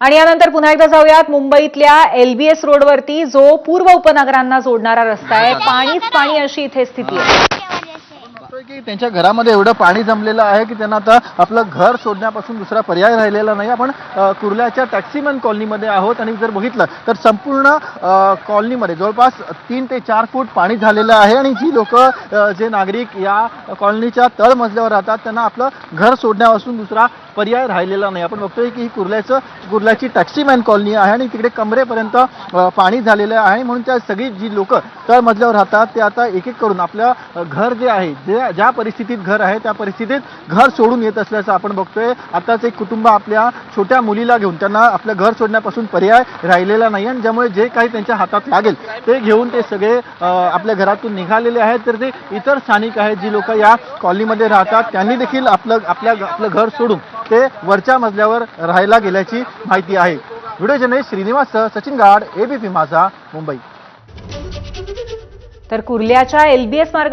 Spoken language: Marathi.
आणि यानंतर पुन्हा एकदा जाऊयात मुंबईतल्या LBS रोडवरती जो पूर्व उपनगरांना जोडणारा रस्ता आहे, पाणीच पाणी अशी इथे स्थिती आहे. की त्यांच्या घरामध्ये एवढं पाणी जमलेलं आहे की त्यांना आता आपलं घर सोडण्यापासून दुसरा पर्याय राहिलेला नाही. आपण कुर्ल्याच्या टॅक्सीमन कॉलनीमध्ये आहोत आणि जर बघितलं तर संपूर्ण कॉलनीमध्ये जवळपास 3 ते 4 फूट पाणी झालेलं आहे आणि जी लोक जे नागरिक या कॉलनीच्या तळमजल्यावर राहतात त्यांना आपलं घर सोडण्यापासून दुसरा पर्याय राहिलेला नाही. आपण बघतोय की कुर्ल्याची टॅक्सीमॅन कॉलनी आहे आणि तिकडे कमरेपर्यंत पाणी झालेलं आहे. म्हणून त्या सगळी जी लोक तळमजल्यावर राहतात ते आता एक एक करून आपल्या घर जे आहे ज्या परिस्थितीत घर आहे त्या परिस्थितीत घर सोडून येत असल्याचं आपण बघतोय. आताच एक कुटुंब आपल्या छोट्या मुलीला घेऊन त्यांना आपलं घर सोडण्यापासून पर्याय राहिलेला नाही आणि ज्यामुळे जे काही त्यांच्या हातात लागेल ते घेऊन ते सगळे आपल्या घरातून निघालेले आहेत. तर ते इतर स्थानिक आहेत जी लोक या कॉलनीमध्ये राहतात त्यांनी देखील आपलं घर सोडून ते वरच्या मजल्यावर राहायला गेल्याची माहिती आहे. व्हिडिओ जर्नलिस्ट श्रीनिवास सचिन गाड, ABP माझा, मुंबई. तर कुर्ल्याच्या LBS मार्ग